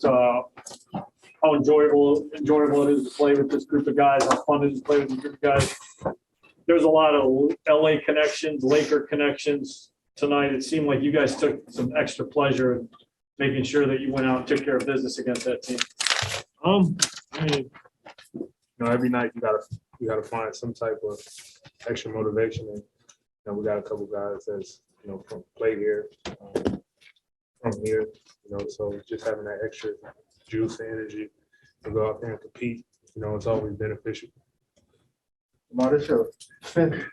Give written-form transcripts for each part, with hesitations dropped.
just how enjoyable it is to play with this group of guys, how fun it is to play with this group of guys. There's a lot of LA connections, Laker connections tonight. It seemed like you guys took some extra pleasure in making sure that you went out and took care of business against that team. I mean, every night you gotta find some type of extra motivation, and we got a couple guys that's from play here, from here, so just having that extra juice and energy to go out there and compete, it's always beneficial. DeMar, this your fifth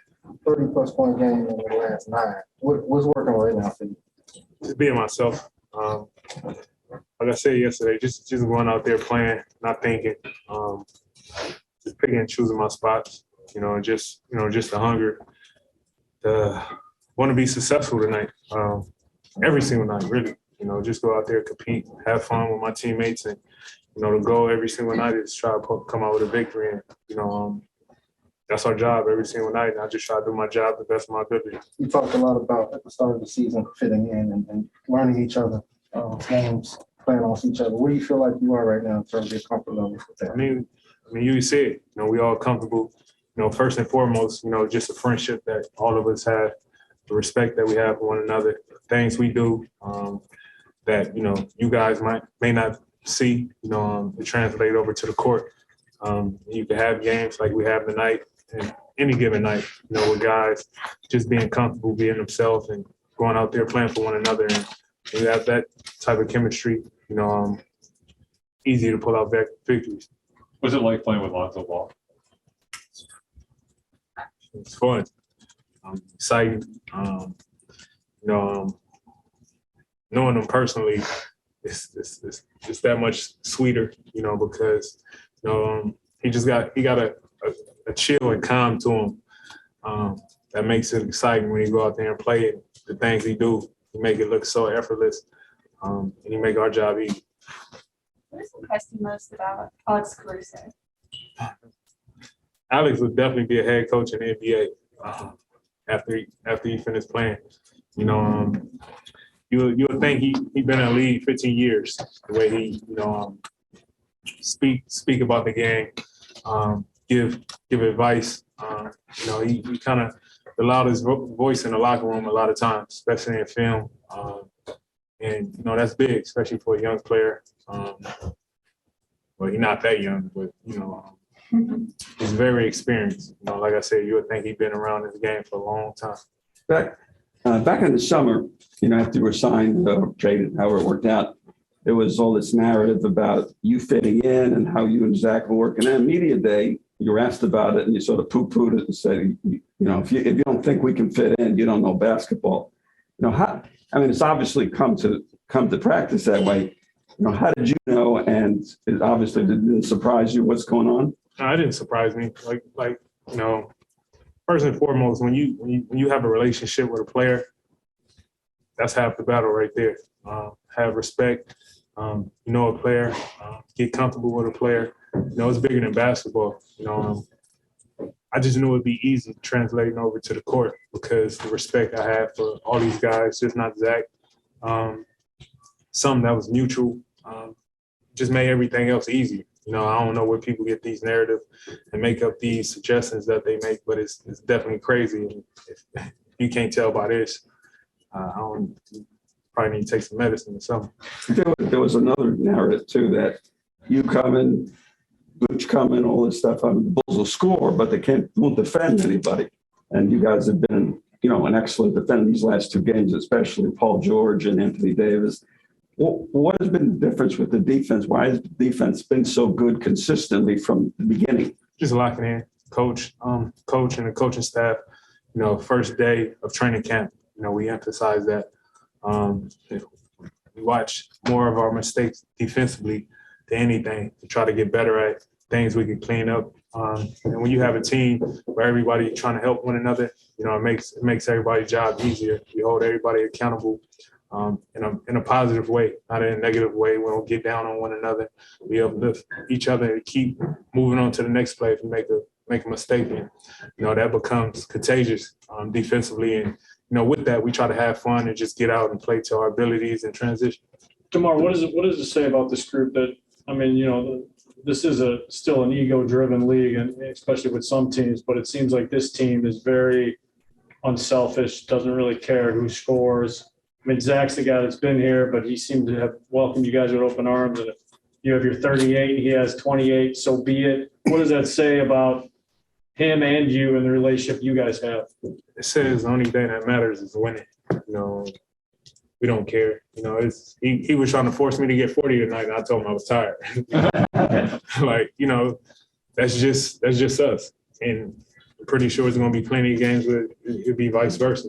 30-plus point game in the last 9. What's working right now for you? Just being myself. Like I said yesterday, just going out there playing, not thinking, just picking and choosing my spots, and just the hunger to want to be successful tonight. Every single night, really. Just go out there, compete, have fun with my teammates, and the goal every single night is try to come out with a victory. And that's our job every single night. And I just try to do my job the best of my ability. You talked a lot about at the start of the season fitting in and learning each other, games, playing off each other. Where do you feel like you are right now in terms of your comfort level with that? I mean, you said, we all comfortable. First and foremost, just a friendship that all of us have, the respect that we have for one another, things we do that you guys may not see, to translate over to the court. You can have games like we have tonight, and any given night, with guys just being comfortable, being themselves, and going out there playing for one another. And we have that type of chemistry, easy to pull out victories. What's it like playing with Lonzo Ball? It's fun, exciting. Knowing him personally, it's that much sweeter, because he got a chill and calm to him that makes it exciting when you go out there and play it. The things he do, he make it look so effortless, and he make our job easy. What has impressed you most about Alex Caruso? Alex would definitely be a head coach in the NBA after he finished playing. You would think he been in the league 15 years. The way he speak about the game, give advice. He kind of the loudest voice in the locker room a lot of times, especially in film. And that's big, especially for a young player. Well, he's not that young, but he's very experienced. Like I said, you would think he'd been around this game for a long time. Back in the summer, after you were signed or traded, however it worked out, there was all this narrative about you fitting in and how you and Zach were working. And media day, you were asked about it, and you sort of poo-pooed it and said, if you don't think we can fit in, you don't know basketball. It's obviously come to practice that way. How did you know? And it obviously didn't surprise you what's going on. No, it didn't surprise me. First and foremost, when you have a relationship with a player, that's half the battle right there. Have respect. A player. Get comfortable with a player. It's bigger than basketball. I just knew it'd be easy translating over to the court because the respect I have for all these guys, just not Zach. Something that was mutual. Just made everything else easy. I don't know where people get these narratives and make up these suggestions that they make, but it's definitely crazy. And if you can't tell by this, probably need to take some medicine or something. There was another narrative too that you coming, Butch coming, all this stuff. The Bulls will score, but they won't defend anybody. And you guys have been, an excellent defender these last 2 games, especially Paul George and Anthony Davis. What has been the difference with the defense? Why has the defense been so good consistently from the beginning? Just locking in, coach and the coaching staff. First day of training camp, we emphasize that. We watch more of our mistakes defensively than anything to try to get better at things we can clean up. And when you have a team where everybody's trying to help one another, it makes everybody's job easier. We hold everybody accountable. In a positive way, not in a negative way. We don't get down on one another. We uplift each other and keep moving on to the next play if you make a mistake. And, that becomes contagious defensively. And, with that, we try to have fun and just get out and play to our abilities and transition. DeMar, what does it say about this group that, I mean, you know, this is still an ego-driven league, and especially with some teams, but it seems like this team is very unselfish, doesn't really care who scores. I mean, Zach's the guy that's been here, but he seemed to have welcomed you guys with open arms. And if you have your 38, he has 28, so be it. What does that say about him and you and the relationship you guys have? It says the only thing that matters is winning. You know, we don't care. You know, he was trying to force me to get 40 tonight, and I told him I was tired. Like, you know, that's just us. And I'm pretty sure there's going to be plenty of games where it'll be vice versa.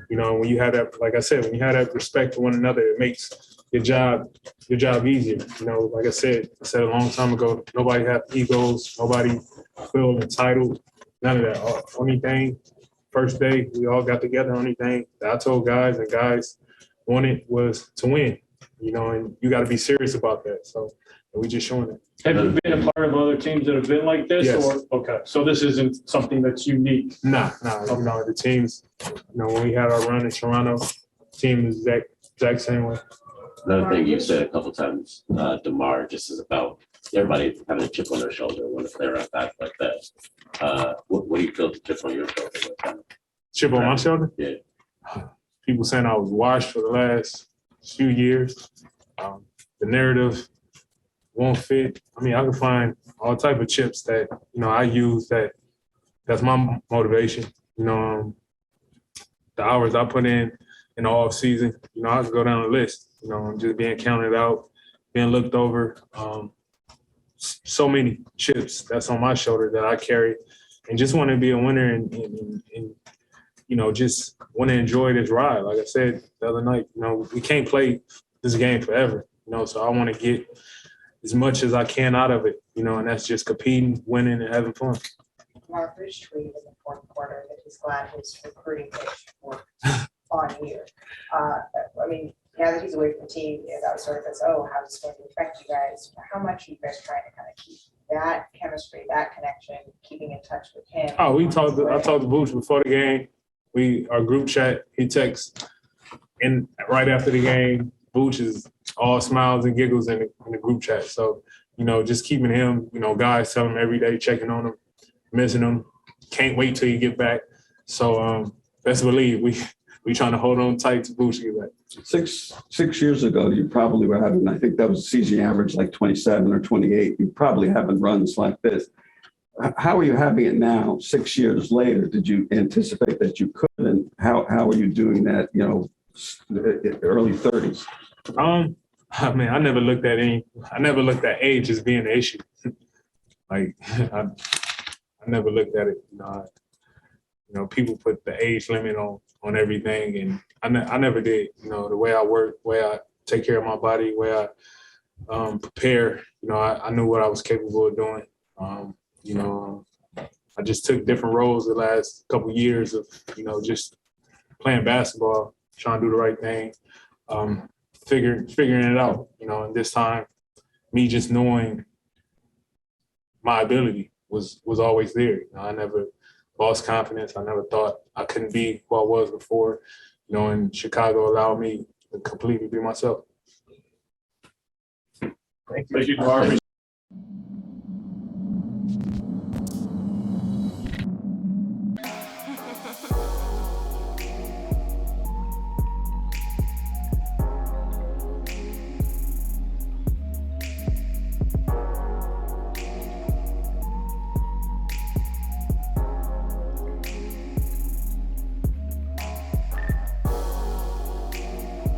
You know, when you have that, like I said, when you have that respect for one another, it makes your job easier. You know, like I said a long time ago, nobody have egos, nobody feel entitled, none of that. Only thing, first day, we all got together, only thing that I told guys and guys wanted was to win, you know, and you got to be serious about that. So we just showing it. Have you been a part of other teams that have been like this? Yes. Or okay, so this isn't something that's unique. Nah. You know, the teams, you know, when we had our run in Toronto, team is exact same way. Another thing you've said a couple times, DeMar, just is about everybody having a chip on their shoulder when a player back like that. What do you feel the chip on your shoulder was? Chip on my shoulder? Yeah. People saying I was washed for the last few years. The narrative won't fit. I mean, I can find all type of chips that, you know, I use that's my motivation. You know, the hours I put in the off season, you know, I can go down the list, you know, just being counted out, being looked over. So many chips that's on my shoulder that I carry, and just want to be a winner and you know, just want to enjoy this ride. Like I said the other night, you know, we can't play this game forever, you know, so I want to get as much as I can out of it, you know, and that's just competing, winning, and having fun. Mark Ridge tweeted in the fourth quarter that he's glad his recruiting coach worked on here. I mean, now that he's away from the team, you know, that was sort of this, oh, how's this going to affect you guys? How much are you guys trying to kind of keep that chemistry, that connection, keeping in touch with him? Oh, I talked to Booch before the game. Our group chat, he texts, and right after the game, Booch is all smiles and giggles in the group chat. So, you know, just keeping him, you know, guys tell him every day, checking on him, missing him, can't wait till you get back. So best believe we trying to hold on tight to Booch to get back. 6 years ago, you probably were having, I think that was a season average like 27 or 28. You probably having runs like this. How are you having it now, 6 years later? Did you anticipate that you could? And how are you doing that, you know, early 30s? I mean, I never looked at age as being an issue. Like, I never looked at it. You know, people put the age limit on everything, and I never did. You know, the way I work, the way I take care of my body, the way I prepare. You know, I knew what I was capable of doing. You know, I just took different roles the last couple of years of, you know, just playing basketball, trying to do the right thing, figuring it out. You know, and this time, me just knowing my ability was always there. You know, I never lost confidence. I never thought I couldn't be who I was before. You know, and Chicago allowed me to completely be myself. Thank you, DeMar.